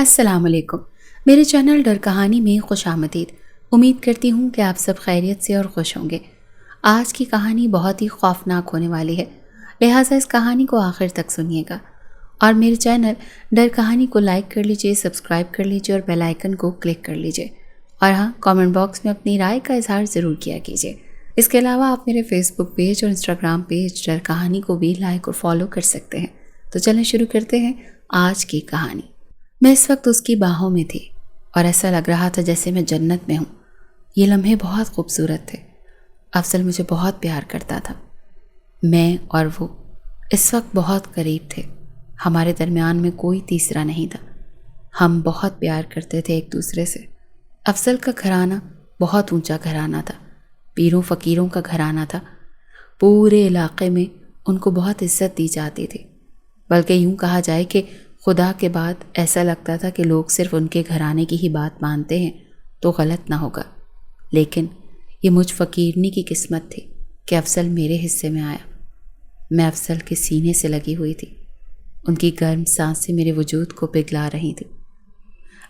السلام علیکم، میرے چینل ڈر کہانی میں خوش آمدید۔ امید کرتی ہوں کہ آپ سب خیریت سے اور خوش ہوں گے۔ آج کی کہانی بہت ہی خوفناک ہونے والی ہے، لہٰذا اس کہانی کو آخر تک سنیے گا اور میرے چینل ڈر کہانی کو لائک کر لیجئے، سبسکرائب کر لیجئے اور بیل آئیکن کو کلک کر لیجئے، اور ہاں، کامنٹ باکس میں اپنی رائے کا اظہار ضرور کیا کیجئے۔ اس کے علاوہ آپ میرے فیس بک پیج اور انسٹاگرام پیج ڈر کہانی کو بھی لائک اور فالو کر سکتے ہیں۔ تو چلیں شروع کرتے ہیں آج کی کہانی۔ میں اس وقت اس کی باہوں میں تھی اور ایسا لگ رہا تھا جیسے میں جنت میں ہوں۔ یہ لمحے بہت خوبصورت تھے۔ افضل مجھے بہت پیار کرتا تھا۔ میں اور وہ اس وقت بہت قریب تھے۔ ہمارے درمیان میں کوئی تیسرا نہیں تھا۔ ہم بہت پیار کرتے تھے ایک دوسرے سے۔ افضل کا گھرانہ بہت اونچا گھرانہ تھا، پیروں فقیروں کا گھرانہ تھا۔ پورے علاقے میں ان کو بہت عزت دی جاتی تھی، بلکہ یوں کہا جائے کہ خدا کے بعد ایسا لگتا تھا کہ لوگ صرف ان کے گھرانے کی ہی بات مانتے ہیں تو غلط نہ ہوگا۔ لیکن یہ مجھ فقیرنی کی قسمت تھی کہ افضل میرے حصے میں آیا۔ میں افضل کے سینے سے لگی ہوئی تھی۔ ان کی گرم سانسیں میرے وجود کو پگھلا رہی تھی۔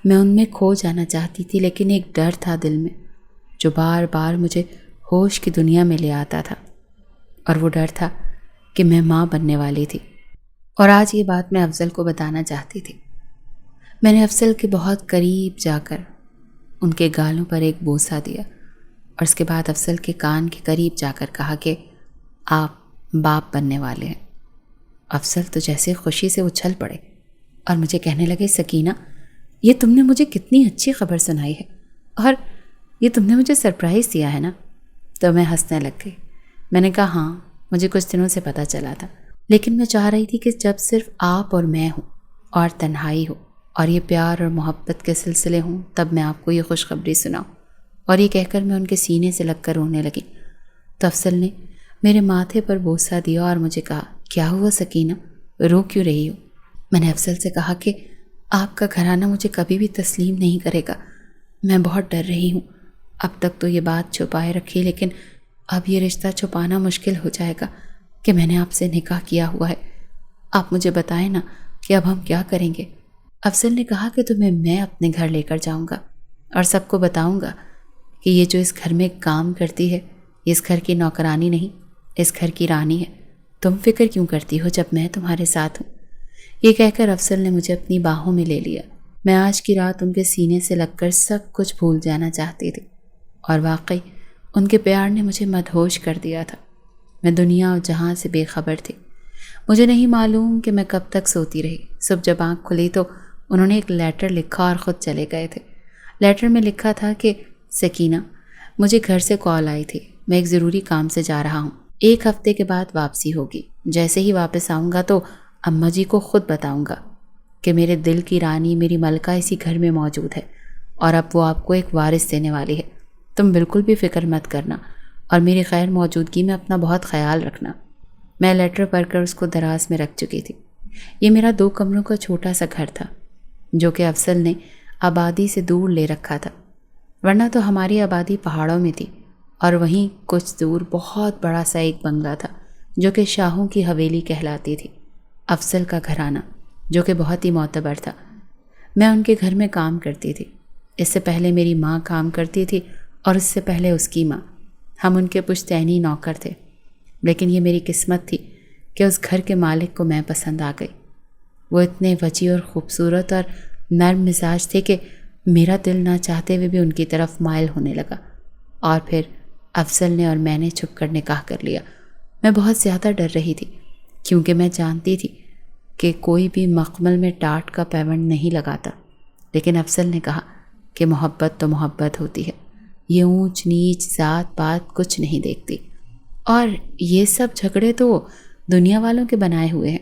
میں ان میں کھو جانا چاہتی تھی، لیکن ایک ڈر تھا دل میں جو بار بار مجھے ہوش کی دنیا میں لے آتا تھا، اور وہ ڈر تھا کہ میں ماں بننے والی تھی۔ اور آج یہ بات میں افضل کو بتانا چاہتی تھی۔ میں نے افضل کے بہت قریب جا کر ان کے گالوں پر ایک بوسہ دیا اور اس کے بعد افضل کے کان کے قریب جا کر کہا کہ آپ باپ بننے والے ہیں۔ افضل تو جیسے خوشی سے اچھل پڑے اور مجھے کہنے لگے، سکینہ، یہ تم نے مجھے کتنی اچھی خبر سنائی ہے، اور یہ تم نے مجھے سرپرائز دیا ہے نا؟ تو میں ہنسنے لگ گئی۔ میں نے کہا، ہاں، مجھے کچھ دنوں سے پتہ چلا تھا، لیکن میں چاہ رہی تھی کہ جب صرف آپ اور میں ہوں اور تنہائی ہو اور یہ پیار اور محبت کے سلسلے ہوں، تب میں آپ کو یہ خوشخبری سناؤں۔ اور یہ کہہ کر میں ان کے سینے سے لگ کر رونے لگی۔ تو افضل نے میرے ماتھے پر بوسہ دیا اور مجھے کہا، کیا ہوا سکینہ، رو کیوں رہی ہو؟ میں نے افضل سے کہا کہ آپ کا گھرانہ مجھے کبھی بھی تسلیم نہیں کرے گا۔ میں بہت ڈر رہی ہوں۔ اب تک تو یہ بات چھپائے رکھی، لیکن اب یہ رشتہ چھپانا مشکل ہو جائے گا کہ میں نے آپ سے نکاح کیا ہوا ہے۔ آپ مجھے بتائیں نا کہ اب ہم کیا کریں گے؟ افضل نے کہا کہ تمہیں میں اپنے گھر لے کر جاؤں گا اور سب کو بتاؤں گا کہ یہ جو اس گھر میں کام کرتی ہے، یہ اس گھر کی نوکرانی نہیں، اس گھر کی رانی ہے۔ تم فکر کیوں کرتی ہو جب میں تمہارے ساتھ ہوں؟ یہ کہہ کر افضل نے مجھے اپنی باہوں میں لے لیا۔ میں آج کی رات ان کے سینے سے لگ کر سب کچھ بھول جانا چاہتی تھی، اور واقعی ان کے پیار نے مجھے مدہوش کر دیا تھا۔ میں دنیا اور جہاں سے بے خبر تھی۔ مجھے نہیں معلوم کہ میں کب تک سوتی رہی۔ صبح جب آنکھ کھلی تو انہوں نے ایک لیٹر لکھا اور خود چلے گئے تھے۔ لیٹر میں لکھا تھا کہ سکینہ، مجھے گھر سے کال آئی تھی، میں ایک ضروری کام سے جا رہا ہوں، 1 ہفتے کے بعد واپسی ہوگی۔ جیسے ہی واپس آؤں گا تو اماں جی کو خود بتاؤں گا کہ میرے دل کی رانی میری ملکہ اسی گھر میں موجود ہے، اور اب وہ آپ کو ایک وارث دینے والی ہے۔ تم بالکل بھی فکر مت کرنا، اور میری غیر موجودگی میں اپنا بہت خیال رکھنا۔ میں لیٹر پڑھ کر اس کو دراز میں رکھ چکی تھی۔ یہ میرا 2 کمروں کا چھوٹا سا گھر تھا، جو کہ افضل نے آبادی سے دور لے رکھا تھا، ورنہ تو ہماری آبادی پہاڑوں میں تھی، اور وہیں کچھ دور بہت بڑا سا ایک بنگلہ تھا جو کہ شاہوں کی حویلی کہلاتی تھی۔ افضل کا گھرانہ جو کہ بہت ہی معتبر تھا۔ میں ان کے گھر میں کام کرتی تھی۔ اس سے پہلے میری ماں کام کرتی تھی، اور اس سے پہلے اس کی ماں۔ ہم ان کے پشتینی نوکر تھے، لیکن یہ میری قسمت تھی کہ اس گھر کے مالک کو میں پسند آ گئی۔ وہ اتنے وسیع اور خوبصورت اور نرم مزاج تھے کہ میرا دل نہ چاہتے ہوئے بھی ان کی طرف مائل ہونے لگا، اور پھر افضل نے اور میں نے چھپ کر نکاح کر لیا۔ میں بہت زیادہ ڈر رہی تھی، کیونکہ میں جانتی تھی کہ کوئی بھی مخمل میں ٹاٹ کا پیوند نہیں لگاتا، لیکن افضل نے کہا کہ محبت تو محبت ہوتی ہے، یہ اونچ نیچ ذات پات کچھ نہیں دیکھتی، اور یہ سب جھگڑے تو دنیا والوں کے بنائے ہوئے ہیں۔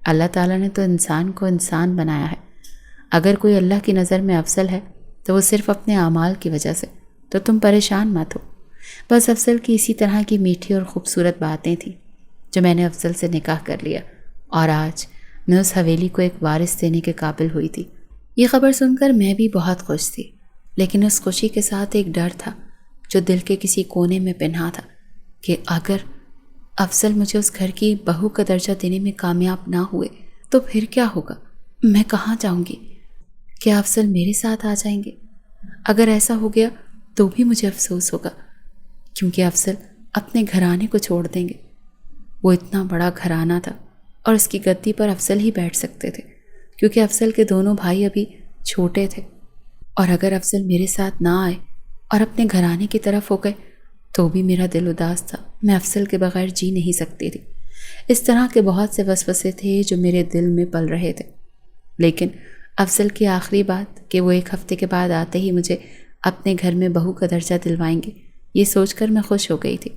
اللہ تعالیٰ نے تو انسان کو انسان بنایا ہے۔ اگر کوئی اللہ کی نظر میں افضل ہے تو وہ صرف اپنے اعمال کی وجہ سے، تو تم پریشان مت ہو۔ بس افضل کی اسی طرح کی میٹھی اور خوبصورت باتیں تھیں جو میں نے افضل سے نکاح کر لیا، اور آج میں اس حویلی کو ایک وارث دینے کے قابل ہوئی تھی۔ یہ خبر سن کر میں بھی بہت خوش تھی، لیکن اس خوشی کے ساتھ ایک ڈر تھا جو دل کے کسی کونے میں پنہا تھا کہ اگر افضل مجھے اس گھر کی بہو کا درجہ دینے میں کامیاب نہ ہوئے تو پھر کیا ہوگا؟ میں کہاں جاؤں گی؟ کیا افضل میرے ساتھ آ جائیں گے؟ اگر ایسا ہو گیا تو بھی مجھے افسوس ہوگا، کیونکہ افضل اپنے گھرانے کو چھوڑ دیں گے۔ وہ اتنا بڑا گھرانہ تھا اور اس کی گدی پر افضل ہی بیٹھ سکتے تھے، کیونکہ افضل کے دونوں بھائی ابھی چھوٹے تھے۔ اور اگر افضل میرے ساتھ نہ آئے اور اپنے گھرانے کی طرف ہو گئے تو بھی میرا دل اداس تھا، میں افضل کے بغیر جی نہیں سکتی تھی۔ اس طرح کے بہت سے وسوسے تھے جو میرے دل میں پل رہے تھے، لیکن افضل کی آخری بات کہ وہ 1 ہفتے کے بعد آتے ہی مجھے اپنے گھر میں بہو کا درجہ دلوائیں گے، یہ سوچ کر میں خوش ہو گئی تھی۔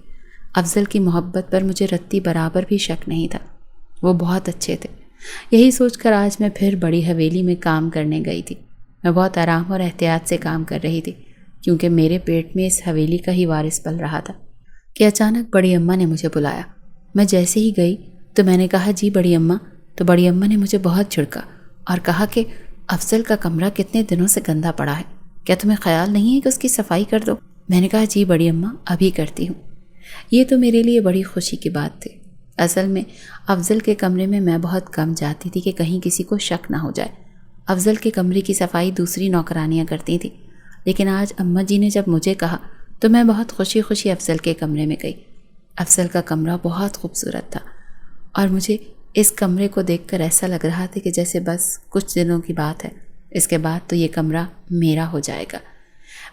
افضل کی محبت پر مجھے رتی برابر بھی شک نہیں تھا، وہ بہت اچھے تھے۔ یہی سوچ کر آج میں پھر بڑی حویلی میں کام کرنے گئی تھی۔ میں بہت آرام اور احتیاط سے کام کر رہی تھی، کیونکہ میرے پیٹ میں اس حویلی کا ہی وارث پل رہا تھا کہ اچانک بڑی اماں نے مجھے بلایا۔ میں جیسے ہی گئی تو میں نے کہا جی بڑی اماں، تو بڑی اماں نے مجھے بہت جھڑکا اور کہا کہ افضل کا کمرہ کتنے دنوں سے گندا پڑا ہے، کیا تمہیں خیال نہیں ہے کہ اس کی صفائی کر دو؟ میں نے کہا جی بڑی اماں ابھی کرتی ہوں۔ یہ تو میرے لیے بڑی خوشی کی بات تھی۔ اصل میں افضل کے کمرے میں بہت کم جاتی تھی کہ کہیں کسی کو شک نہ ہو جائے۔ افضل کے کمرے کی صفائی دوسری نوکرانیاں کرتی تھیں، لیکن آج اماں جی نے جب مجھے کہا تو میں بہت خوشی خوشی افضل کے کمرے میں گئی۔ افضل کا کمرہ بہت خوبصورت تھا اور مجھے اس کمرے کو دیکھ کر ایسا لگ رہا تھا کہ جیسے بس کچھ دنوں کی بات ہے، اس کے بعد تو یہ کمرہ میرا ہو جائے گا۔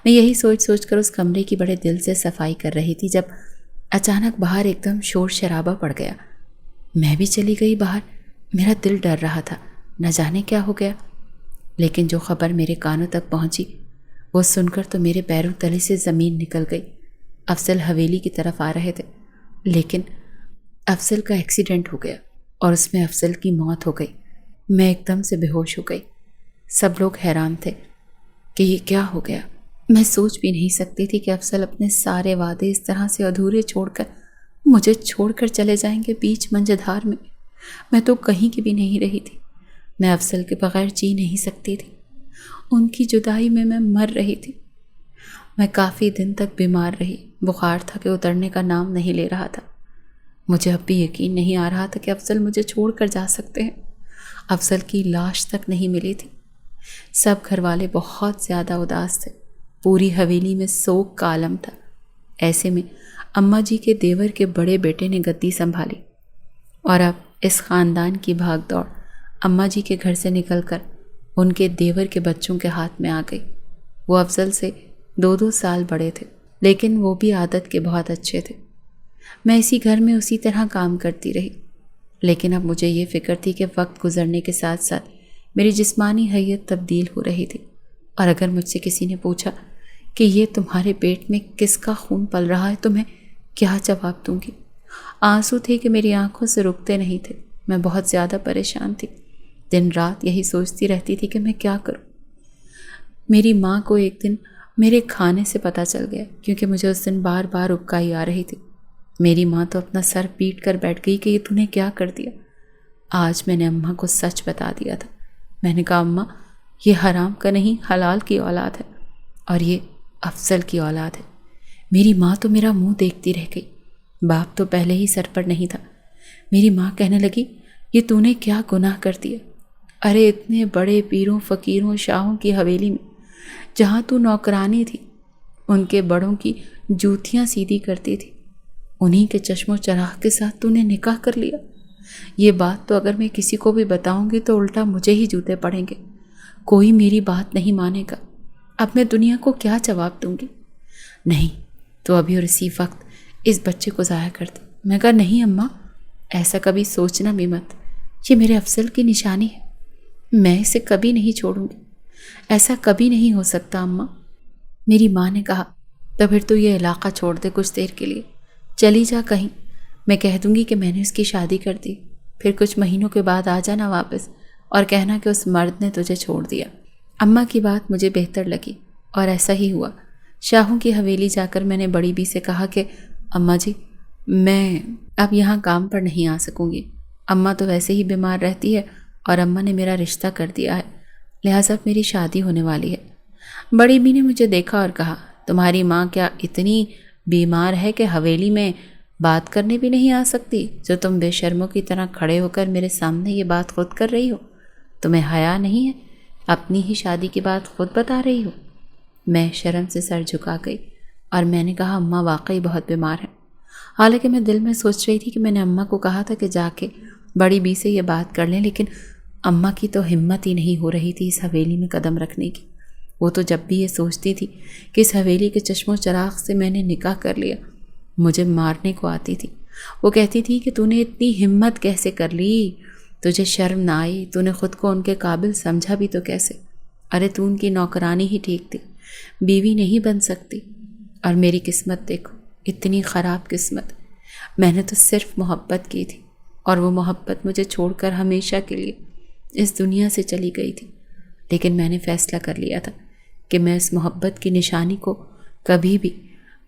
میں یہی سوچ کر اس کمرے کی بڑے دل سے صفائی کر رہی تھی جب اچانک باہر ایک دم شور شرابہ پڑ گیا۔ میں بھی چلی گئی باہر، میرا دل ڈر رہا تھا، نہ جانے کیا ہو گیا۔ لیکن جو خبر میرے کانوں تک پہنچی وہ سن کر تو میرے پیروں تلے سے زمین نکل گئی۔ افضل حویلی کی طرف آ رہے تھے، لیکن افضل کا ایکسیڈنٹ ہو گیا اور اس میں افضل کی موت ہو گئی۔ میں ایک دم سے بے ہوش ہو گئی۔ سب لوگ حیران تھے کہ یہ کیا ہو گیا۔ میں سوچ بھی نہیں سکتی تھی کہ افضل اپنے سارے وعدے اس طرح سے ادھورے چھوڑ کر مجھے چھوڑ کر چلے جائیں گے بیچ منجھدار میں۔ میں تو کہیں کی بھی نہیں رہی تھی، میں افضل کے بغیر جی نہیں سکتی تھی۔ ان کی جدائی میں مر رہی تھی۔ میں کافی دن تک بیمار رہی، بخار تھا کہ اترنے کا نام نہیں لے رہا تھا۔ مجھے اب بھی یقین نہیں آ رہا تھا کہ افضل مجھے چھوڑ کر جا سکتے ہیں۔ افضل کی لاش تک نہیں ملی تھی۔ سب گھر والے بہت زیادہ اداس تھے، پوری حویلی میں سوگ کا عالم تھا۔ ایسے میں اماں جی کے دیور کے بڑے بیٹے نے گدی سنبھالی اور اب اس خاندان کی بھاگ دوڑ اماں جی کے گھر سے نکل کر ان کے دیور کے بچوں کے ہاتھ میں آ گئی۔ وہ افضل سے 2 سال بڑے تھے، لیکن وہ بھی عادت کے بہت اچھے تھے۔ میں اسی گھر میں اسی طرح کام کرتی رہی، لیکن اب مجھے یہ فکر تھی کہ وقت گزرنے کے ساتھ ساتھ میری جسمانی حیت تبدیل ہو رہی تھی، اور اگر مجھ سے کسی نے پوچھا کہ یہ تمہارے پیٹ میں کس کا خون پل رہا ہے تو میں کیا جواب دوں گی؟ آنسو تھے کہ میری آنکھوں سے رکتے نہیں تھے۔ میں بہت زیادہ پریشان تھی، دن رات یہی سوچتی رہتی تھی کہ میں کیا کروں۔ میری ماں کو ایک دن میرے کھانے سے پتہ چل گیا، کیونکہ مجھے اس دن بار بار اکائی آ رہی تھی۔ میری ماں تو اپنا سر پیٹ کر بیٹھ گئی کہ یہ تو نے کیا کر دیا۔ آج میں نے اماں کو سچ بتا دیا تھا۔ میں نے کہا اماں یہ حرام کا نہیں، حلال کی اولاد ہے، اور یہ افضل کی اولاد ہے۔ میری ماں تو میرا منہ دیکھتی رہ گئی، باپ تو پہلے ہی سر پر نہیں تھا۔ میری ماں کہنے لگی یہ تو نے کیا گناہ کر دیا؟ ارے اتنے بڑے پیروں فقیروں شاہوں کی حویلی میں جہاں تو نوکرانی تھی، ان کے بڑوں کی جوتیاں سیدھی کرتی تھی، انہی کے چشم و چراغ کے ساتھ تو نے نکاح کر لیا۔ یہ بات تو اگر میں کسی کو بھی بتاؤں گی تو الٹا مجھے ہی جوتے پڑیں گے، کوئی میری بات نہیں مانے گا۔ اب میں دنیا کو کیا جواب دوں گی؟ نہیں تو ابھی اور اسی وقت اس بچے کو ضائع کر دے۔ میں کہا نہیں اماں، ایسا کبھی سوچنا بھی مت، یہ میرے افضل کی نشانی ہے، میں اسے کبھی نہیں چھوڑوں گی، ایسا کبھی نہیں ہو سکتا اماں۔ میری ماں نے کہا تو پھر تو یہ علاقہ چھوڑ دے کچھ دیر کے لیے، چلی جا کہیں، میں کہہ دوں گی کہ میں نے اس کی شادی کر دی، پھر کچھ مہینوں کے بعد آ جانا واپس اور کہنا کہ اس مرد نے تجھے چھوڑ دیا۔ اماں کی بات مجھے بہتر لگی اور ایسا ہی ہوا۔ شاہوں کی حویلی جا کر میں نے بڑی بی سے کہا کہ اماں جی میں اب یہاں کام پر نہیں آ سکوں گی، اماں تو ویسے ہی بیمار رہتی ہے اور اماں نے میرا رشتہ کر دیا ہے، لہٰذا میری شادی ہونے والی ہے۔ بڑی بی نے مجھے دیکھا اور کہا تمہاری ماں کیا اتنی بیمار ہے کہ حویلی میں بات کرنے بھی نہیں آ سکتی، جو تم بے شرموں کی طرح کھڑے ہو کر میرے سامنے یہ بات خود کر رہی ہو؟ تمہیں حیا نہیں ہے اپنی ہی شادی کی بات خود بتا رہی ہو؟ میں شرم سے سر جھکا گئی اور میں نے کہا اماں واقعی بہت بیمار ہیں۔ حالانکہ میں دل میں سوچ رہی تھی کہ میں نے اماں کو کہا تھا کہ جا کے بڑی بی سے یہ بات کر لیں، لیکن اماں کی تو ہمت ہی نہیں ہو رہی تھی اس حویلی میں قدم رکھنے کی۔ وہ تو جب بھی یہ سوچتی تھی کہ اس حویلی کے چشم و چراغ سے میں نے نکاح کر لیا، مجھے مارنے کو آتی تھی۔ وہ کہتی تھی کہ تو نے اتنی ہمت کیسے کر لی، تجھے شرم نہ آئی، تو نے خود کو ان کے قابل سمجھا بھی تو کیسے؟ ارے تو ان کی نوکرانی ہی ٹھیک تھی، بیوی نہیں بن سکتی۔ اور میری قسمت دیکھو، اتنی خراب قسمت۔ میں نے تو صرف محبت کی تھی، اور وہ محبت مجھے چھوڑ کر ہمیشہ کے لیے اس دنیا سے چلی گئی تھی۔ لیکن میں نے فیصلہ کر لیا تھا کہ میں اس محبت کی نشانی کو کبھی بھی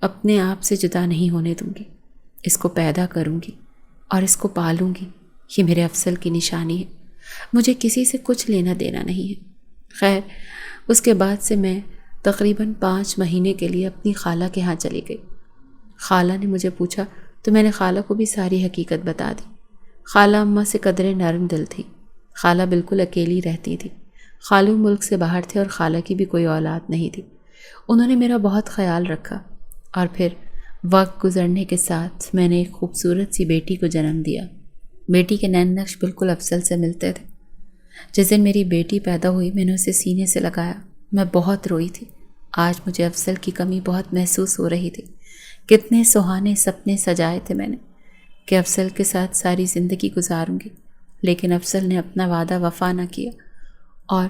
اپنے آپ سے جدا نہیں ہونے دوں گی۔ اس کو پیدا کروں گی اور اس کو پالوں گی۔ یہ میرے افضل کی نشانی ہے، مجھے کسی سے کچھ لینا دینا نہیں ہے۔ خیر، اس کے بعد سے میں تقریباً 5 مہینے کے لیے اپنی خالہ کے ہاں چلی گئی۔ خالہ نے مجھے پوچھا تو میں نے خالہ کو بھی ساری حقیقت بتا دی۔ خالہ اماں سے قدرے نرم دل تھی۔ خالہ بالکل اکیلی رہتی تھی۔ خالو ملک سے باہر تھے اور خالہ کی بھی کوئی اولاد نہیں تھی۔ انہوں نے میرا بہت خیال رکھا، اور پھر وقت گزرنے کے ساتھ میں نے ایک خوبصورت سی بیٹی کو جنم دیا۔ بیٹی کے نین نقش بالکل افضل سے ملتے تھے۔ جس دن میری بیٹی پیدا ہوئی میں نے اسے سینے سے لگایا۔ میں بہت روئی تھی۔ آج مجھے افضل کی کمی بہت محسوس ہو رہی تھی۔ کتنے سہانے سپنے سجائے تھے میں نے کہ افضل کے ساتھ ساری زندگی گزاروں گی، لیکن افضل نے اپنا وعدہ وفا نہ کیا، اور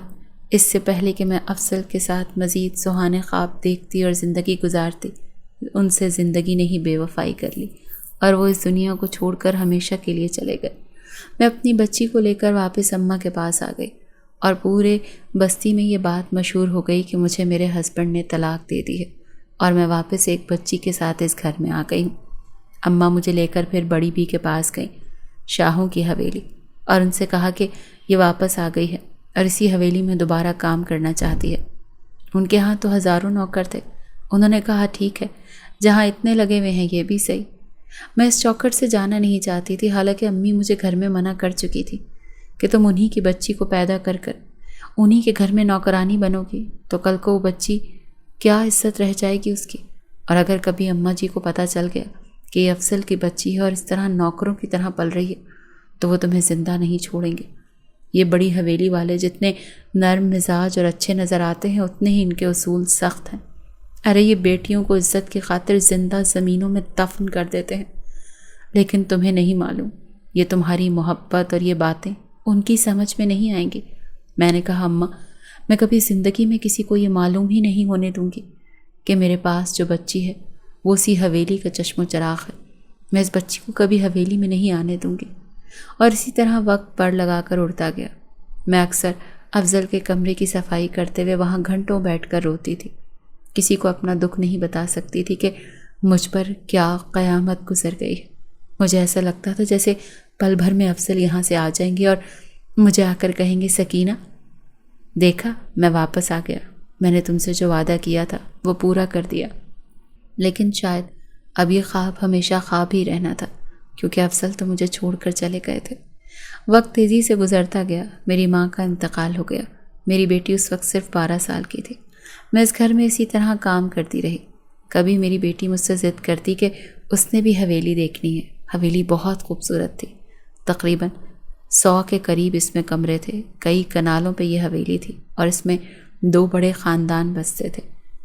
اس سے پہلے کہ میں افضل کے ساتھ مزید سہانے خواب دیکھتی اور زندگی گزارتی، ان سے زندگی نے ہی بے وفائی کر لی اور وہ اس دنیا کو چھوڑ کر ہمیشہ کے لیے چلے گئے۔ میں اپنی بچی کو لے کر واپس اماں کے پاس آ گئی، اور پورے بستی میں یہ بات مشہور ہو گئی کہ مجھے میرے ہسبینڈ نے طلاق دے دی ہے، اور میں واپس ایک بچی کے ساتھ اس گھر میں آ گئی ہوں۔ اماں مجھے لے کر پھر بڑی بی کے پاس گئیں، شاہوں کی حویلی، اور ان سے کہا کہ یہ واپس آ گئی ہے اور اسی حویلی میں دوبارہ کام کرنا چاہتی ہے۔ ان کے ہاں تو ہزاروں نوکر تھے۔ انہوں نے کہا ٹھیک ہے، جہاں اتنے لگے ہوئے ہیں یہ بھی صحیح۔ میں اس چوکھٹ سے جانا نہیں چاہتی تھی، حالانکہ امی مجھے گھر میں منع کر چکی تھی کہ تم انہی کی بچی کو پیدا کر کر انہی کے گھر میں نوکرانی بنو گی تو کل کو وہ بچی کیا عزت رہ جائے گی اس کی، اور اگر کبھی اماں جی کو پتہ چل گیا کہ یہ افضل کی بچی ہے اور اس طرح نوکروں کی طرح پل رہی ہے تو وہ تمہیں زندہ نہیں چھوڑیں گے۔ یہ بڑی حویلی والے جتنے نرم مزاج اور اچھے نظر آتے ہیں اتنے ہی ان کے اصول سخت ہیں۔ ارے یہ بیٹیوں کو عزت کی خاطر زندہ زمینوں میں دفن کر دیتے ہیں، لیکن تمہیں نہیں معلوم، یہ تمہاری محبت اور یہ باتیں ان کی سمجھ میں نہیں آئیں گی۔ میں نے کہا اماں، میں کبھی زندگی میں کسی کو یہ معلوم ہی نہیں ہونے دوں گی کہ میرے پاس جو بچی ہے وہ اسی حویلی کا چشم و چراغ ہے۔ میں اس بچی کو کبھی حویلی میں نہیں آنے دوں گی۔ اور اسی طرح وقت پڑ لگا کر اڑتا گیا۔ میں اکثر افضل کے کمرے کی صفائی کرتے ہوئے وہاں گھنٹوں بیٹھ کر روتی تھی۔ کسی کو اپنا دکھ نہیں بتا سکتی تھی کہ مجھ پر کیا قیامت گزر گئی ہے۔ مجھے ایسا لگتا تھا جیسے پل بھر میں افضل یہاں سے آ جائیں گے اور مجھے آ کر کہیں گے سکینہ دیکھا میں واپس آ گیا، میں نے تم سے جو وعدہ کیا تھا وہ پورا کر دیا۔ لیکن شاید اب یہ خواب ہمیشہ خواب ہی رہنا تھا، کیونکہ افضل تو مجھے چھوڑ کر چلے گئے تھے۔ وقت تیزی سے گزرتا گیا۔ میری ماں کا انتقال ہو گیا۔ میری بیٹی اس وقت صرف 12 سال کی تھی۔ میں اس گھر میں اسی طرح کام کرتی رہی۔ کبھی میری بیٹی مجھ سے ضد کرتی کہ اس نے بھی حویلی دیکھنی ہے۔ حویلی بہت خوبصورت تھی، تقریباً 100 کے قریب اس میں کمرے تھے۔ کئی کنالوں پہ یہ حویلی تھی اور اس میں 2 بڑے خاندان بستے تھے،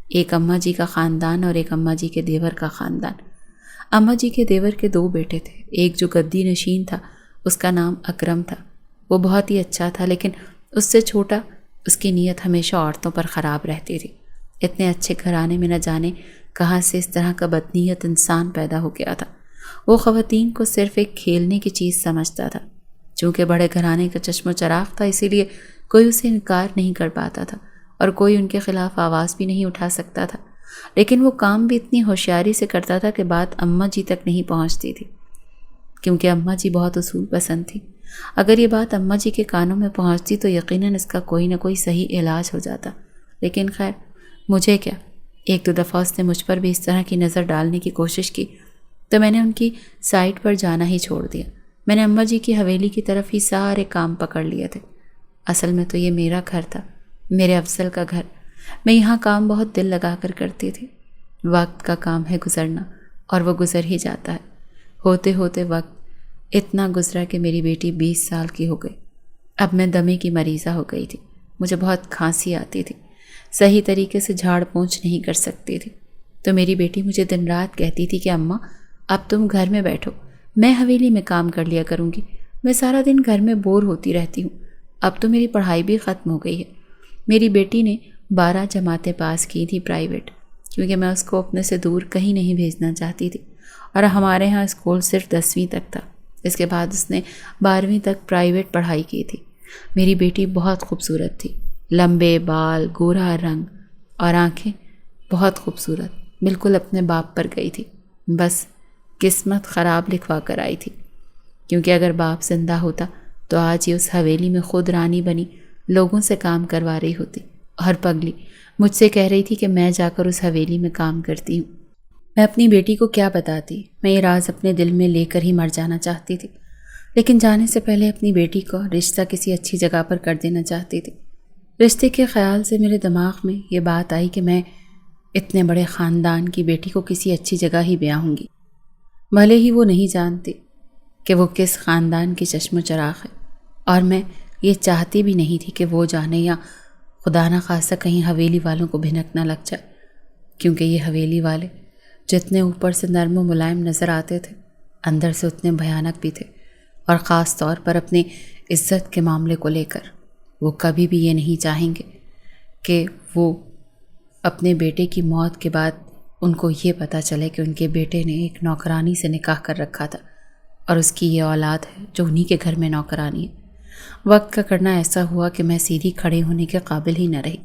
ایک اماں جی کا خاندان اور ایک اماں جی کے دیور کا خاندان۔ اماں جی کے دیور کے 2 بیٹے تھے، ایک جو گدی نشین تھا اس کا نام اکرم تھا، وہ بہت ہی اچھا تھا، لیکن اس سے چھوٹا اس کی نیت ہمیشہ عورتوں پر خراب رہتی تھی۔ اتنے اچھے گھرانے میں نہ جانے کہاں سے اس طرح کا بدنیت انسان پیدا ہو گیا تھا۔ وہ خواتین کو صرف ایک کھیلنے کی چیز سمجھتا تھا۔ چونکہ بڑے گھرانے کا چشم و چراغ تھا، اسی لیے کوئی اسے انکار نہیں کر پاتا تھا اور کوئی ان کے خلاف آواز بھی نہیں اٹھا سکتا تھا۔ لیکن وہ کام بھی اتنی ہوشیاری سے کرتا تھا کہ بات اماں جی تک نہیں پہنچتی تھی، کیونکہ اماں جی بہت اصول پسند تھی۔ اگر یہ بات اماں جی کے کانوں میں پہنچتی تو یقیناً اس کا کوئی نہ کوئی صحیح علاج ہو جاتا۔ لیکن خیر، مجھے کیا، 1-2 دفعہ اس نے مجھ پر بھی اس طرح کی نظر ڈالنے کی کوشش کی تو میں نے ان کی سائٹ پر جانا ہی چھوڑ دیا۔ میں نے اماں جی کی حویلی کی طرف ہی سارے کام پکڑ لیے تھے۔ اصل میں تو یہ میرا گھر تھا، میرے افضل کا گھر، میں یہاں کام بہت دل لگا کر کرتی تھی۔ وقت کا کام ہے گزرنا، اور وہ گزر ہی جاتا ہے۔ ہوتے ہوتے وقت اتنا گزرا کہ میری بیٹی 20 سال کی ہو گئی۔ اب میں دمے کی مریضہ ہو گئی تھی۔ مجھے بہت کھانسی آتی تھی، صحیح طریقے سے جھاڑ پونچھ نہیں کر سکتی تھی۔ تو میری بیٹی مجھے دن رات کہتی تھی کہ اماں اب تم گھر میں بیٹھو، میں حویلی میں کام کر لیا کروں گی، میں سارا دن گھر میں بور ہوتی رہتی ہوں۔ اب تو میری پڑھائی بھی ختم ہو گئی ہے۔ میری بیٹی نے 12 جماعتیں پاس کی تھی پرائیویٹ، کیونکہ میں اس کو اپنے سے دور کہیں نہیں بھیجنا چاہتی تھی، اور ہمارے ہاں اسکول صرف 10ویں تک تھا۔ اس کے بعد اس نے 12ویں تک پرائیویٹ پڑھائی کی تھی۔ میری بیٹی بہت خوبصورت تھی، لمبے بال، گورا رنگ اور آنکھیں، بہت خوبصورت، بالکل اپنے باپ پر گئی تھی۔ بس قسمت خراب لکھوا کر آئی تھی، کیونکہ اگر باپ زندہ ہوتا تو آج یہ اس حویلی میں خود رانی بنی لوگوں سے کام کروا رہی ہوتی، اور پگلی مجھ سے کہہ رہی تھی کہ میں جا کر اس حویلی میں کام کرتی ہوں۔ میں اپنی بیٹی کو کیا بتاتی؟ میں یہ راز اپنے دل میں لے کر ہی مر جانا چاہتی تھی، لیکن جانے سے پہلے اپنی بیٹی کو رشتہ کسی اچھی جگہ پر کر دینا چاہتی تھی۔ رشتے کے خیال سے میرے دماغ میں یہ بات آئی کہ میں اتنے بڑے خاندان کی بیٹی کو کسی اچھی جگہ ہی بیاہوں گی، بھلے ہی وہ نہیں جانتی کہ وہ کس خاندان کی چشم و چراغ ہے، اور میں یہ چاہتی بھی نہیں تھی کہ وہ جانے یا خدا نہ خواستہ کہیں حویلی والوں کو بھنک نہ لگ جائے، کیونکہ یہ حویلی والے جتنے اوپر سے نرم و ملائم نظر آتے تھے، اندر سے اتنے بھیانک بھی تھے، اور خاص طور پر اپنی عزت کے معاملے کو لے کر وہ کبھی بھی یہ نہیں چاہیں گے کہ وہ اپنے بیٹے کی موت کے بعد ان کو یہ پتہ چلے کہ ان کے بیٹے نے ایک نوکرانی سے نکاح کر رکھا تھا، اور اس کی یہ اولاد ہے جو انہی کے گھر میں نوکرانی ہے۔ وقت کا کرنا ایسا ہوا کہ میں سیدھی کھڑے ہونے کے قابل ہی نہ رہی۔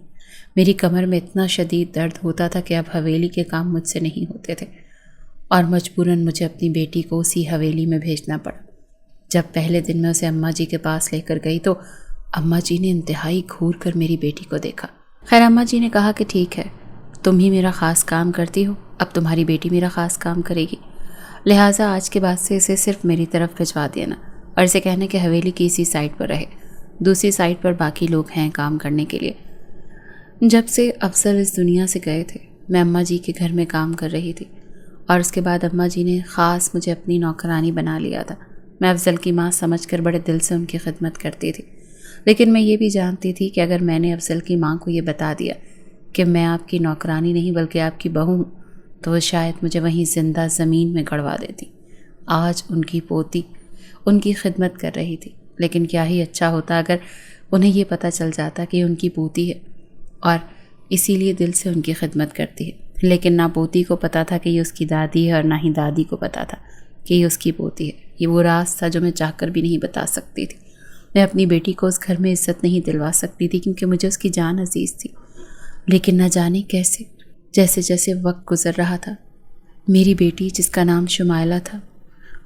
میری کمر میں اتنا شدید درد ہوتا تھا کہ اب حویلی کے کام مجھ سے نہیں ہوتے تھے، اور مجبوراً مجھے اپنی بیٹی کو اسی حویلی میں بھیجنا پڑا۔ جب پہلے دن میں اسے اماں جی کے پاس لے کر گئی تو اماں جی نے انتہائی گھور کر میری بیٹی کو دیکھا۔ خیر، اماں جی نے کہا کہ ٹھیک ہے، تم ہی میرا خاص کام کرتی ہو، اب تمہاری بیٹی میرا خاص کام کرے گی، لہٰذا آج کے بعد سے اسے صرف میری طرف بھجوا دینا، اور اسے کہنا کہ حویلی کی اسی سائٹ پر رہے، دوسری سائٹ پر باقی لوگ ہیں کام کرنے کے لیے۔ جب سے افضل اس دنیا سے گئے تھے، میں اماں جی کے گھر میں کام کر رہی تھی، اور اس کے بعد اماں جی نے خاص مجھے اپنی نوکرانی بنا لیا تھا۔ میں افضل کی ماں سمجھ کر بڑے دل سے ان کی خدمت کرتی تھی، لیکن میں یہ بھی جانتی تھی کہ اگر میں نے افضل کی ماں کو یہ بتا دیا کہ میں آپ کی نوکرانی نہیں بلکہ آپ کی بہو ہوں، تو وہ شاید مجھے وہیں زندہ زمین میں گڑوا دیتی۔ آج ان کی پوتی ان کی خدمت کر رہی تھی، لیکن کیا ہی اچھا ہوتا اگر انہیں یہ پتہ چل جاتا کہ ان کی پوتی ہے، اور اسی لیے دل سے ان کی خدمت کرتی ہے۔ لیکن نہ پوتی کو پتہ تھا کہ یہ اس کی دادی ہے، اور نہ ہی دادی کو پتہ تھا کہ یہ اس کی پوتی ہے۔ یہ وہ راز تھا جو میں چاہ کر بھی نہیں بتا سکتی تھی۔ میں اپنی بیٹی کو اس گھر میں عزت نہیں دلوا سکتی تھی، کیونکہ مجھے اس کی جان عزیز تھی، لیکن نہ جانے کیسے جیسے جیسے وقت گزر رہا تھا، میری بیٹی جس کا نام شمائلہ تھا،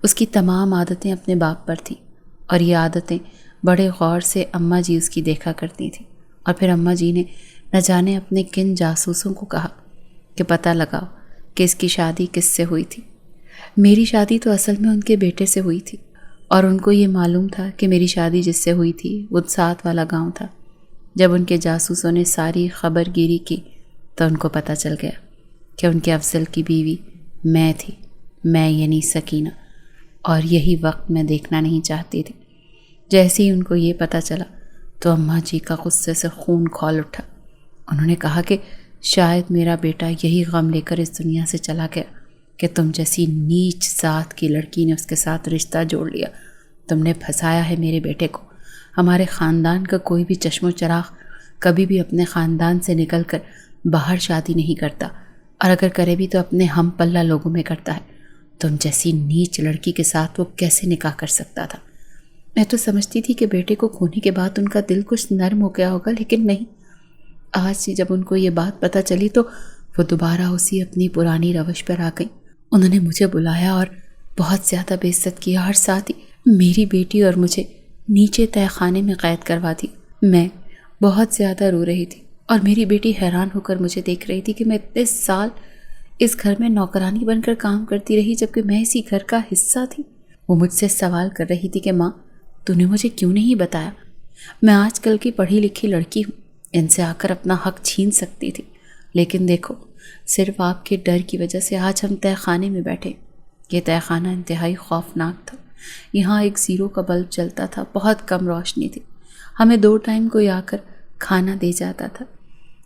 اس کی تمام عادتیں اپنے باپ پر تھیں، اور یہ عادتیں بڑے غور سے اماں جی اس کی دیکھا کرتی تھیں۔ اور پھر اماں جی نے نہ جانے اپنے کن جاسوسوں کو کہا کہ پتہ لگاؤ کہ اس کی شادی کس سے ہوئی تھی۔ میری شادی تو اصل میں ان کے بیٹے سے ہوئی تھی، اور ان کو یہ معلوم تھا کہ میری شادی جس سے ہوئی تھی وہ ساتھ والا گاؤں تھا۔ جب ان کے جاسوسوں نے ساری خبر گیری کی تو ان کو پتہ چل گیا کہ ان کے افضل کی بیوی میں تھی، میں یعنی سکینہ، اور یہی وقت میں دیکھنا نہیں چاہتی تھی۔ جیسے ہی ان کو یہ پتہ چلا تو اماں جی کا غصے سے خون کھول اٹھا۔ انہوں نے کہا کہ شاید میرا بیٹا یہی غم لے کر اس دنیا سے چلا گیا کہ تم جیسی نیچ ذات کی لڑکی نے اس کے ساتھ رشتہ جوڑ لیا۔ تم نے پھنسایا ہے میرے بیٹے کو۔ ہمارے خاندان کا کوئی بھی چشم و چراغ کبھی بھی اپنے خاندان سے نکل کر باہر شادی نہیں کرتا، اور اگر کرے بھی تو اپنے ہم پلہ لوگوں میں کرتا ہے۔ تم جیسی نیچ لڑکی کے ساتھ وہ کیسے نکاح کر سکتا تھا؟ میں تو سمجھتی تھی کہ بیٹے کو کھونے کے بعد ان کا دل کچھ نرم ہو گیا ہوگا، لیکن نہیں۔ آج جب ان کو یہ بات پتہ چلی تو وہ دوبارہ اسی اپنی پرانی روش پر آ گئیں۔ انہوں نے مجھے بلایا اور بہت زیادہ بے عزت کیا، اور ساتھ ہی میری بیٹی اور مجھے نیچے تہہ خانے میں قید کروا دی۔ میں بہت زیادہ رو رہی تھی، اور میری بیٹی حیران ہو کر مجھے دیکھ رہی تھی کہ میں اتنے سال اس گھر میں نوکرانی بن کر کام کرتی رہی، جبکہ میں اسی گھر کا حصہ تھی۔ وہ مجھ سے سوال کر رہی تھی کہ ماں، تو نے مجھے کیوں نہیں بتایا؟ میں آج کل کی پڑھی لکھی لڑکی ہوں، ان سے آ کر اپنا حق چھین سکتی تھی، لیکن دیکھو صرف آپ کے ڈر کی وجہ سے آج ہم تہہ خانے میں بیٹھے۔ یہ تہہ خانہ انتہائی خوفناک تھا۔ یہاں ایک 0 کا بلب چلتا تھا، بہت کم روشنی تھی، ہمیں 2 ٹائم کوئی آ کر کھانا دے جاتا تھا۔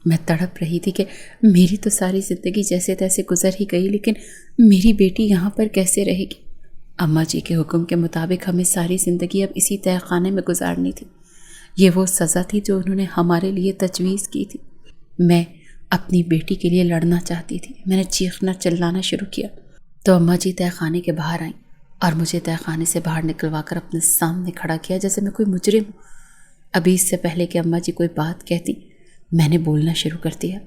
میں تڑپ رہی تھی کہ میری تو ساری زندگی جیسے تیسے گزر ہی گئی، لیکن میری بیٹی یہاں پر کیسے رہے گی؟ اماں جی کے حکم کے مطابق ہمیں ساری زندگی اب اسی تہہ خانے میں گزارنی تھی۔ یہ وہ سزا تھی جو انہوں نے ہمارے لیے تجویز کی تھی۔ میں اپنی بیٹی کے لیے لڑنا چاہتی تھی۔ میں نے چیخنا چلانا شروع کیا تو اماں جی تہہ خانے کے باہر آئیں اور مجھے تہہ خانے سے باہر نکلوا کر اپنے سامنے کھڑا کیا جیسے میں کوئی مجرم ہوں۔ ابھی اس سے پہلے کہ اماں جی کوئی بات کہتی، میں نے بولنا شروع کر دیا۔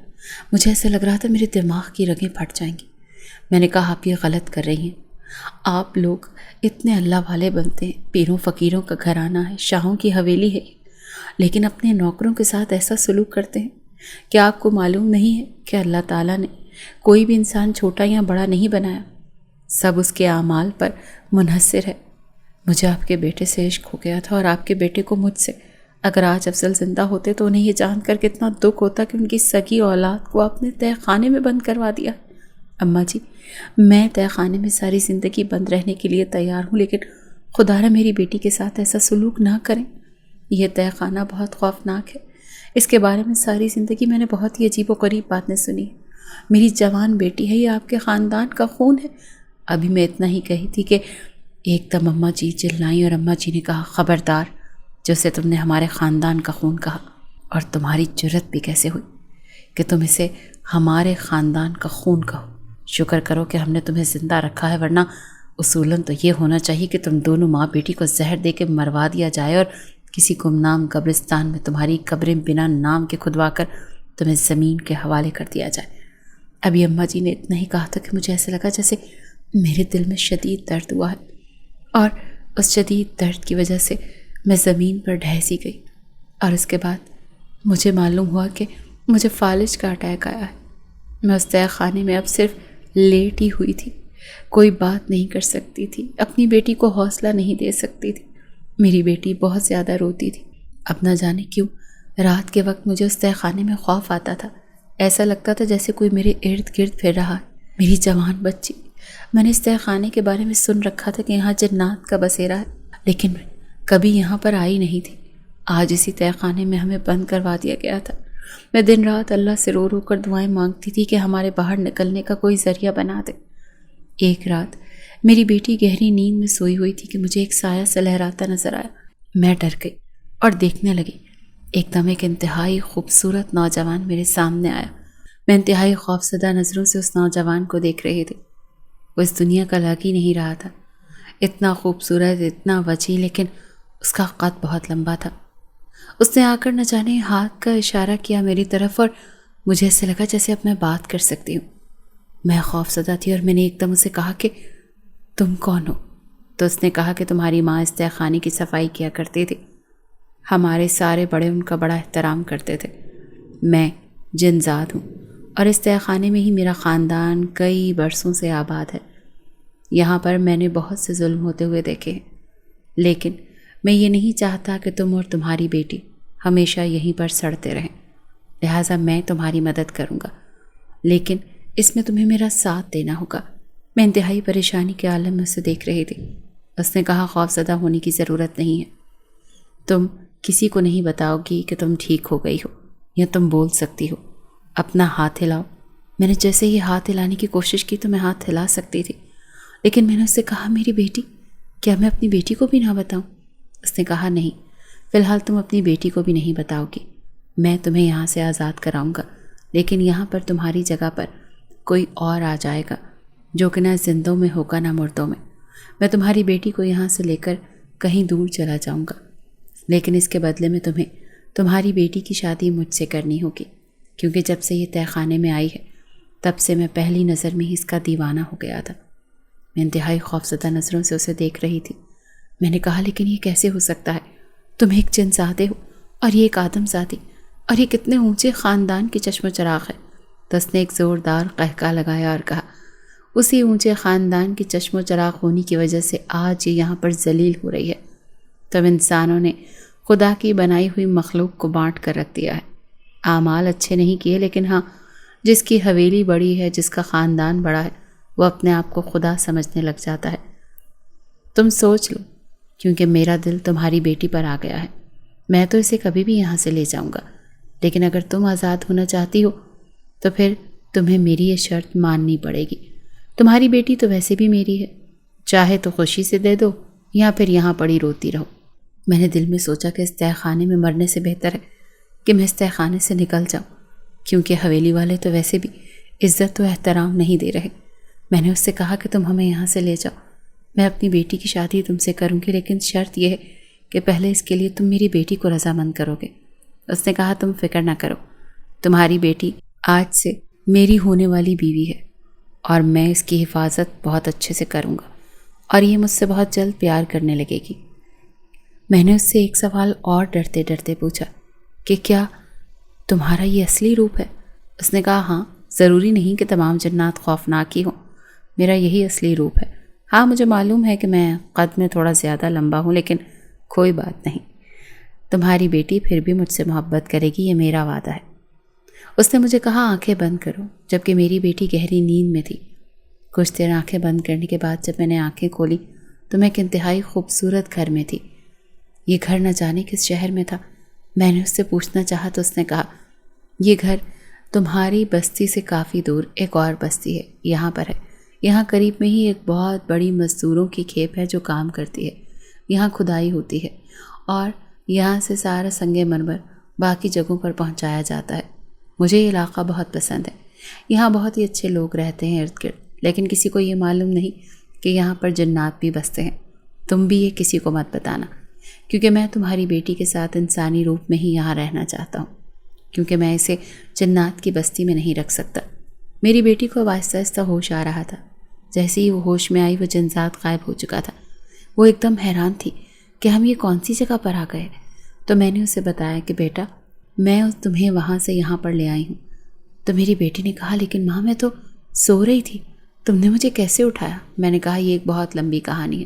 مجھے ایسا لگ رہا تھا میرے دماغ کی رگیں پھٹ جائیں گی۔ میں نے کہا آپ یہ غلط کر رہی ہیں۔ آپ لوگ اتنے اللہ والے بنتے ہیں، پیروں فقیروں کا گھرانہ ہے، شاہوں کی حویلی ہے، لیکن اپنے نوکروں کے ساتھ ایسا سلوک کرتے ہیں۔ کیا آپ کو معلوم نہیں ہے کہ اللہ تعالیٰ نے کوئی بھی انسان چھوٹا یا بڑا نہیں بنایا، سب اس کے اعمال پر منحصر ہے۔ مجھے آپ کے بیٹے سے عشق ہو گیا تھا اور آپ کے بیٹے کو مجھ سے۔ اگر آج افضل زندہ ہوتے تو انہیں یہ جان کر کتنا دکھ ہوتا کہ ان کی سگی اولاد کو آپ نے تہہ خانے میں بند کروا دیا۔ اماں جی، میں تہہ خانے میں ساری زندگی بند رہنے کے لیے تیار ہوں، لیکن خدا را میری بیٹی کے ساتھ ایسا سلوک نہ کریں۔ یہ تہہ خانہ بہت خوفناک ہے، اس کے بارے میں ساری زندگی میں نے بہت ہی عجیب و غریب باتیں سنی ہیں۔ میری جوان بیٹی ہے، یہ آپ کے خاندان کا خون ہے۔ ابھی میں اتنا ہی کہی تھی کہ ایک دم اماں جی چلائیں اور اماں جی نے کہا خبردار، جسے تم نے ہمارے خاندان کا خون کہا، اور تمہاری جرت بھی کیسے ہوئی کہ تم اسے ہمارے خاندان کا خون کہو؟ شکر کرو کہ ہم نے تمہیں زندہ رکھا ہے، ورنہ اصولاً تو یہ ہونا چاہیے کہ تم دونوں ماں بیٹی کو زہر دے کے مروا دیا جائے اور کسی گمنام قبرستان میں تمہاری قبریں بنا نام کے کھدوا کر تمہیں زمین کے حوالے کر دیا جائے۔ ابھی اماں جی نے اتنا ہی کہا تھا کہ مجھے ایسا لگا جیسے میرے دل میں شدید درد ہوا ہے، اور اس شدید درد کی وجہ سے میں زمین پر ڈھہ سی گئی، اور اس کے بعد مجھے معلوم ہوا کہ مجھے فالج کا اٹیک آیا ہے۔ میں اس تہہ خانے میں اب صرف لیٹی ہوئی تھی، کوئی بات نہیں کر سکتی تھی، اپنی بیٹی کو حوصلہ نہیں دے سکتی تھی۔ میری بیٹی بہت زیادہ روتی تھی۔ اب نہ جانے کیوں رات کے وقت مجھے اس تہہ خانے میں خوف آتا تھا، ایسا لگتا تھا جیسے کوئی میرے ارد گرد پھر رہا ہے۔ میری جوان بچی، میں نے اس تہہ خانے کے بارے میں سن رکھا تھا کہ یہاں جنات کا بسیرا ہے، لیکن کبھی یہاں پر آئی نہیں تھی۔ آج اسی تہہ خانے میں ہمیں بند کروا دیا گیا تھا۔ میں دن رات اللہ سے رو رو کر دعائیں مانگتی تھی کہ ہمارے باہر نکلنے کا کوئی ذریعہ بنا دے۔ ایک رات میری بیٹی گہری نیند میں سوئی ہوئی تھی کہ مجھے ایک سایہ سا لہراتا نظر آیا۔ میں ڈر گئی اور دیکھنے لگی۔ ایک دم ایک انتہائی خوبصورت نوجوان میرے سامنے آیا۔ میں انتہائی خوفزدہ نظروں سے اس نوجوان کو دیکھ رہی تھی۔ وہ اس دنیا کا لگ ہی نہیں رہا تھا، اتنا خوبصورت، اتنا وسیع، لیکن اس کا قد بہت لمبا تھا۔ اس نے آ کر نہ جانے ہاتھ کا اشارہ کیا میری طرف، اور مجھے ایسے لگا جیسے اب میں بات کر سکتی ہوں۔ میں خوفزدہ تھی اور میں نے ایک دم اسے کہا کہ تم کون ہو؟ تو اس نے کہا کہ تمہاری ماں اس تہہ خانے کی صفائی کیا کرتی تھی، ہمارے سارے بڑے ان کا بڑا احترام کرتے تھے۔ میں جنزاد ہوں اور اس تہہ خانے میں ہی میرا خاندان کئی برسوں سے آباد ہے۔ یہاں پر میں نے بہت سے ظلم ہوتے ہوئے دیکھے ہیں، لیکن میں یہ نہیں چاہتا کہ تم اور تمہاری بیٹی ہمیشہ یہیں پر سڑتے رہیں، لہٰذا میں تمہاری مدد کروں گا، لیکن اس میں تمہیں میرا ساتھ دینا ہوگا۔ میں انتہائی پریشانی کے عالم میں اسے دیکھ رہی تھی۔ اس نے کہا خوفزدہ ہونے کی ضرورت نہیں ہے، تم کسی کو نہیں بتاؤ گی کہ تم ٹھیک ہو گئی ہو، یا تم بول سکتی ہو۔ اپنا ہاتھ ہلاؤ۔ میں نے جیسے ہی ہاتھ ہلانے کی کوشش کی تو میں ہاتھ ہلا سکتی تھی، لیکن میں نے اس سے کہا میری بیٹی، کیا میں اپنی بیٹی کو بھی نہ بتاؤں؟ اس نے کہا نہیں، فی الحال تم اپنی بیٹی کو بھی نہیں بتاؤ گی، میں تمہیں یہاں سے آزاد کراؤں گا، لیکن یہاں پر تمہاری جگہ پر کوئی اور آ جائے گا جو کہ نہ زندوں میں ہوگا نہ مردوں میں۔ میں تمہاری بیٹی کو یہاں سے لے کر کہیں دور چلا جاؤں گا، لیکن اس کے بدلے میں تمہیں تمہاری بیٹی کی شادی مجھ سے کرنی ہوگی، کیونکہ جب سے یہ تہہ خانے میں آئی ہے تب سے میں پہلی نظر میں ہی اس کا دیوانہ ہو گیا تھا۔ میں انتہائی خوفزدہ نظروں سے اسے دیکھ رہی تھی۔ میں نے کہا لیکن یہ کیسے ہو سکتا ہے؟ تم ایک جنزادے ہو اور یہ ایک آدم زادی، اور یہ کتنے اونچے خاندان کی چشم و چراغ ہے۔ تو اس نے ایک زوردار قہقہ لگایا اور کہا اسی اونچے خاندان کی چشم و چراغ ہونے کی وجہ سے آج یہ یہاں پر ذلیل ہو رہی ہے۔ تم انسانوں نے خدا کی بنائی ہوئی مخلوق کو بانٹ کر رکھ دیا ہے۔ اعمال اچھے نہیں کیے، لیکن ہاں، جس کی حویلی بڑی ہے، جس کا خاندان بڑا ہے، وہ اپنے آپ کو خدا سمجھنے لگ جاتا ہے۔ تم سوچ لو، کیونکہ میرا دل تمہاری بیٹی پر آ گیا ہے۔ میں تو اسے کبھی بھی یہاں سے لے جاؤں گا، لیکن اگر تم آزاد ہونا چاہتی ہو تو پھر تمہیں میری یہ شرط ماننی پڑے گی۔ تمہاری بیٹی تو ویسے بھی میری ہے، چاہے تو خوشی سے دے دو یا پھر یہاں پڑی روتی رہو۔ میں نے دل میں سوچا کہ اس تہہ خانے میں مرنے سے بہتر ہے کہ میں اس تہہ خانے سے نکل جاؤں، کیونکہ حویلی والے تو ویسے بھی عزت و احترام نہیں دے رہے۔ میں نے اس سے کہا کہ تم ہمیں یہاں سے لے جاؤ، میں اپنی بیٹی کی شادی تم سے کروں گی، لیکن شرط یہ ہے کہ پہلے اس کے لیے تم میری بیٹی کو رضامند کرو گے۔ اس نے کہا تم فکر نہ کرو، تمہاری بیٹی آج سے میری ہونے والی بیوی ہے اور میں اس کی حفاظت بہت اچھے سے کروں گا اور یہ مجھ سے بہت جلد پیار کرنے لگے گی۔ میں نے اس سے ایک سوال اور ڈرتے ڈرتے پوچھا کہ کیا تمہارا یہ اصلی روپ ہے؟ اس نے کہا ہاں، ضروری نہیں کہ تمام جنات خوفناک ہی ہوں، میرا یہی اصلی روپ ہے۔ ہاں، مجھے معلوم ہے کہ میں قد میں تھوڑا زیادہ لمبا ہوں، لیکن کوئی بات نہیں، تمہاری بیٹی پھر بھی مجھ سے محبت کرے گی، یہ میرا وعدہ ہے۔ اس نے مجھے کہا آنکھیں بند کرو، جبکہ میری بیٹی گہری نیند میں تھی۔ کچھ دیر آنکھیں بند کرنے کے بعد جب میں نے آنکھیں کھولی تو میں ایک انتہائی خوبصورت گھر میں تھی۔ یہ گھر نہ جانے کس شہر میں تھا۔ میں نے اس سے پوچھنا چاہا تو اس نے کہا یہ گھر تمہاری بستی سے کافی دور ایک اور بستی ہے، یہاں پر ہے۔ یہاں قریب میں ہی ایک بہت بڑی مزدوروں کی کھیپ ہے جو کام کرتی ہے، یہاں کھدائی ہوتی ہے اور یہاں سے سارا سنگ مرمر باقی جگہوں پر پہنچایا جاتا ہے۔ مجھے یہ علاقہ بہت پسند ہے، یہاں بہت ہی اچھے لوگ رہتے ہیں ارد گرد، لیکن کسی کو یہ معلوم نہیں کہ یہاں پر جنات بھی بستے ہیں۔ تم بھی یہ کسی کو مت بتانا، کیونکہ میں تمہاری بیٹی کے ساتھ انسانی روپ میں ہی یہاں رہنا چاہتا ہوں، کیونکہ میں اسے جنات کی بستی میں نہیں رکھ سکتا۔ میری بیٹی کو اب آہستہ آہستہ ہوش آ رہا تھا۔ جیسے ہی وہ ہوش میں آئی وہ جنات غائب ہو چکا تھا۔ وہ ایک دم حیران تھی کہ ہم یہ کون سی جگہ پر آ گئے۔ تو میں نے اسے بتایا کہ بیٹا میں تمہیں وہاں سے یہاں پر لے آئی ہوں۔ تو میری بیٹی نے کہا لیکن ماں میں تو سو رہی تھی، تم نے مجھے کیسے اٹھایا؟ میں نے کہا یہ ایک بہت لمبی کہانی ہے۔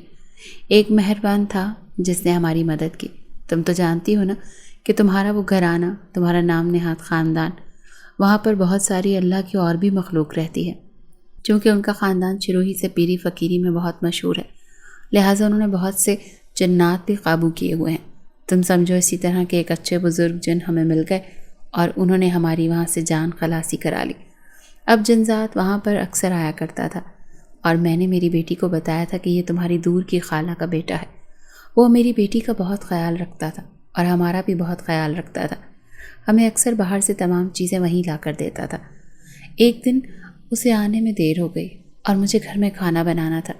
ایک مہربان تھا جس نے ہماری مدد کی۔ تم تو جانتی ہو نا کہ تمہارا وہ گھرانہ، تمہارا نام نہاد خاندان، وہاں پر بہت ساری اللہ کی اور بھی مخلوق رہتی ہے۔ چونکہ ان کا خاندان شروع ہی سے پیری فقیری میں بہت مشہور ہے، لہٰذا انہوں نے بہت سے جنات بھی قابو کیے ہوئے ہیں۔ تم سمجھو اسی طرح کے ایک اچھے بزرگ جن ہمیں مل گئے اور انہوں نے ہماری وہاں سے جان خلاصی کرا لی۔ اب جنزات وہاں پر اکثر آیا کرتا تھا اور میں نے میری بیٹی کو بتایا تھا کہ یہ تمہاری دور کی خالہ کا بیٹا ہے۔ وہ میری بیٹی کا بہت خیال رکھتا تھا اور ہمارا بھی بہت خیال رکھتا تھا۔ ہمیں اکثر باہر سے تمام چیزیں وہیں لا کر دیتا تھا۔ ایک دن اسے آنے میں دیر ہو گئی اور مجھے گھر میں کھانا بنانا تھا،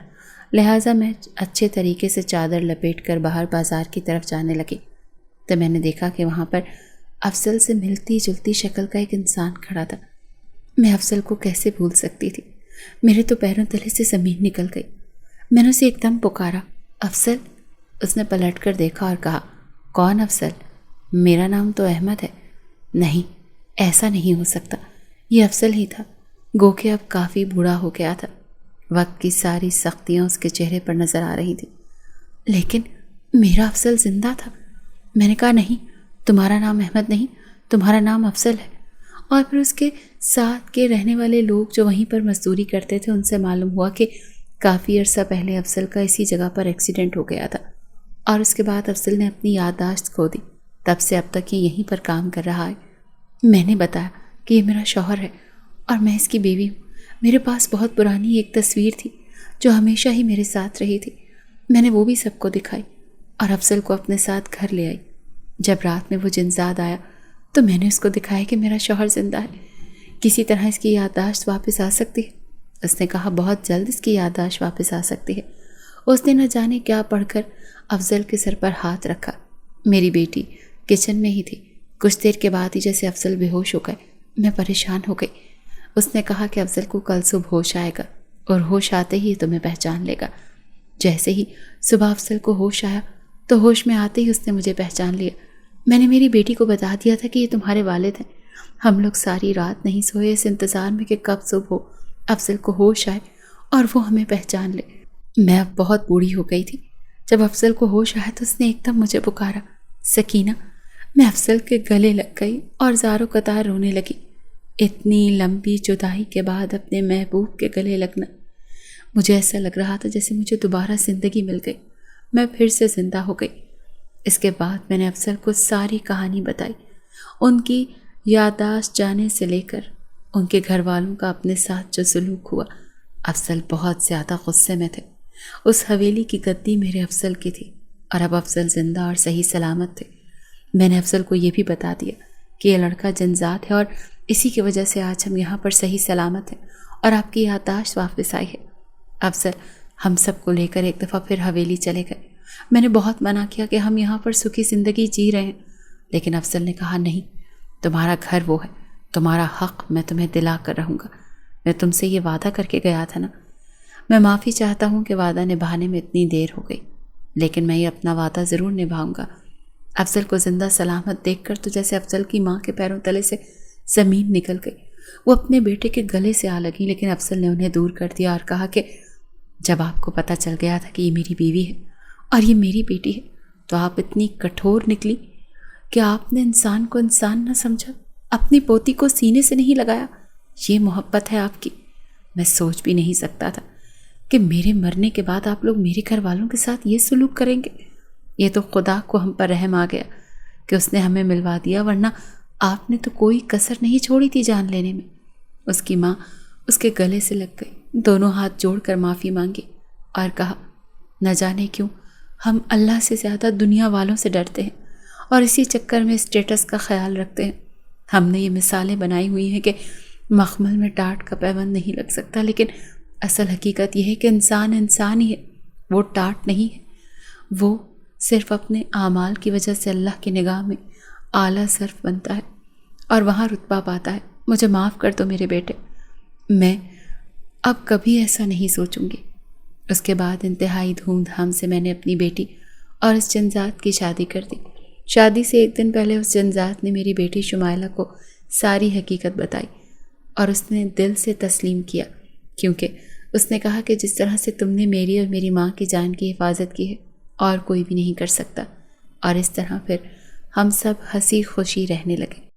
لہٰذا میں اچھے طریقے سے چادر لپیٹ کر باہر بازار کی طرف جانے لگی تو میں نے دیکھا کہ وہاں پر افضل سے ملتی جلتی شکل کا ایک انسان کھڑا تھا۔ میں افضل کو کیسے بھول سکتی تھی؟ میرے تو پیروں تلے سے زمین نکل گئی۔ میں نے اسے ایک دم پکارا افضل۔ اس نے پلٹ کر دیکھا اور کہا کون افضل؟ میرا نام تو احمد ہے۔ نہیں، ایسا نہیں ہو سکتا، یہ افضل ہی تھا، گو کہ اب کافی بوڑھا ہو گیا تھا۔ وقت کی ساری سختیاں اس کے چہرے پر نظر آ رہی تھیں، لیکن میرا افضل زندہ تھا۔ میں نے کہا نہیں، تمہارا نام احمد نہیں، تمہارا نام افضل ہے۔ اور پھر اس کے ساتھ کے رہنے والے لوگ جو وہیں پر مزدوری کرتے تھے ان سے معلوم ہوا کہ کافی عرصہ پہلے افضل کا اسی جگہ پر ایکسیڈنٹ ہو گیا تھا اور اس کے بعد افضل نے اپنی یادداشت کھو دی۔ تب سے اب تک یہ یہیں پر کام کر رہا ہے۔ میں نے بتایا کہ یہ میرا شوہر ہے اور میں اس کی بیوی ہوں۔ میرے پاس بہت پرانی ایک تصویر تھی جو ہمیشہ ہی میرے ساتھ رہی تھی، میں نے وہ بھی سب کو دکھائی اور افضل کو اپنے ساتھ گھر لے آئی۔ جب رات میں وہ جنزاد آیا تو میں نے اس کو دکھایا کہ میرا شوہر زندہ ہے، کسی طرح اس کی یادداشت واپس آ سکتی ہے۔ اس نے کہا بہت جلد اس کی یادداشت واپس آ سکتی ہے۔ اس نے نہ جانے کیا پڑھ کر افضل کے سر پر ہاتھ رکھا۔ میری بیٹی کچن میں ہی تھی۔ کچھ دیر کے بعد ہی جیسے افضل بے ہوش ہو گئے، میں پریشان ہو گئی۔ اس نے کہا کہ افضل کو کل صبح ہوش آئے گا اور ہوش آتے ہی تمہیں پہچان لے گا۔ جیسے ہی صبح افضل کو ہوش آیا تو ہوش میں آتے ہی اس نے مجھے پہچان لیا۔ میں نے میری بیٹی کو بتا دیا تھا کہ یہ تمہارے والد ہیں۔ ہم لوگ ساری رات نہیں سوئے اس انتظار میں کہ کب صبح ہو، افضل کو ہوش آئے اور وہ ہمیں پہچان لے۔ میں اب بہت بوڑھی ہو گئی تھی۔ جب افضل کو ہوش آیا تو اس نے ایک دم مجھے پکارا سکینہ۔ میں افضل کے گلے لگ گئی اور زاروں قطار رونے لگی۔ اتنی لمبی جدائی کے بعد اپنے محبوب کے گلے لگنا، مجھے ایسا لگ رہا تھا جیسے مجھے دوبارہ زندگی مل گئی، میں پھر سے زندہ ہو گئی۔ اس کے بعد میں نے افضل کو ساری کہانی بتائی، ان کی یادداشت جانے سے لے کر ان کے گھر والوں کا اپنے ساتھ جو سلوک ہوا۔ افضل بہت زیادہ غصے میں تھے۔ اس حویلی کی گدی میرے افضل کی تھی اور اب افضل زندہ اور صحیح سلامت تھے۔ میں نے افضل کو یہ بھی بتا دیا کہ یہ لڑکا جنزات ہے اور اسی کی وجہ سے آج ہم یہاں پر صحیح سلامت ہیں اور آپ کی یادداشت واپس آئی ہے۔ افضل ہم سب کو لے کر ایک دفعہ پھر حویلی چلے گئے۔ میں نے بہت منع کیا کہ ہم یہاں پر سکھی زندگی جی رہے ہیں، لیکن افضل نے کہا نہیں، تمہارا گھر وہ ہے، تمہارا حق میں تمہیں دلا کر رہوں گا۔ میں تم سے یہ وعدہ کر کے گیا تھا نا۔ میں معافی چاہتا ہوں کہ وعدہ نبھانے میں اتنی دیر ہو گئی، لیکن میں یہ اپنا وعدہ ضرور نبھاؤں گا۔ افضل کو زندہ سلامت دیکھ کر تو جیسے افضل کی ماں کے پیروں تلے سے زمین نکل گئی۔ وہ اپنے بیٹے کے گلے سے آ لگیں، لیکن افضل نے انہیں دور کر دیا اور کہا کہ جب آپ کو پتہ چل گیا تھا کہ یہ میری بیوی ہے اور یہ میری بیٹی ہے تو آپ اتنی کٹھور نکلی کہ آپ نے انسان کو انسان نہ سمجھا، اپنی پوتی کو سینے سے نہیں لگایا۔ یہ محبت ہے آپ کی؟ میں سوچ بھی نہیں سکتا تھا کہ میرے مرنے کے بعد آپ لوگ میرے گھر والوں کے ساتھ یہ سلوک کریں گے۔ یہ تو خدا کو ہم پر رحم آ گیا کہ اس نے ہمیں ملوا دیا، ورنہ آپ نے تو کوئی کسر نہیں چھوڑی تھی جان لینے میں۔ اس کی ماں اس کے گلے سے لگ گئی، دونوں ہاتھ جوڑ کر معافی مانگی اور کہا نہ جانے کیوں ہم اللہ سے زیادہ دنیا والوں سے ڈرتے ہیں اور اسی چکر میں اسٹیٹس کا خیال رکھتے ہیں۔ ہم نے یہ مثالیں بنائی ہوئی ہیں کہ مخمل میں ٹاٹ کا پیوند نہیں لگ سکتا، لیکن اصل حقیقت یہ ہے کہ انسان انسان ہی ہے، وہ ٹاٹ نہیں ہے۔ وہ صرف اپنے اعمال کی وجہ سے اللہ کی نگاہ میں اعلیٰ صرف بنتا ہے اور وہاں رتبہ پاتا ہے۔ مجھے معاف کر دو میرے بیٹے، میں اب کبھی ایسا نہیں سوچوں گی۔ اس کے بعد انتہائی دھوم دھام سے میں نے اپنی بیٹی اور اس جنزات کی شادی کر دی۔ شادی سے ایک دن پہلے اس جنزات نے میری بیٹی شمائلہ کو ساری حقیقت بتائی اور اس نے دل سے تسلیم کیا، کیونکہ اس نے کہا کہ جس طرح سے تم نے میری اور میری ماں کی جان کی حفاظت کی ہے اور کوئی بھی نہیں کر سکتا۔ اور اس طرح پھر ہم سب ہنسی خوشی رہنے لگے۔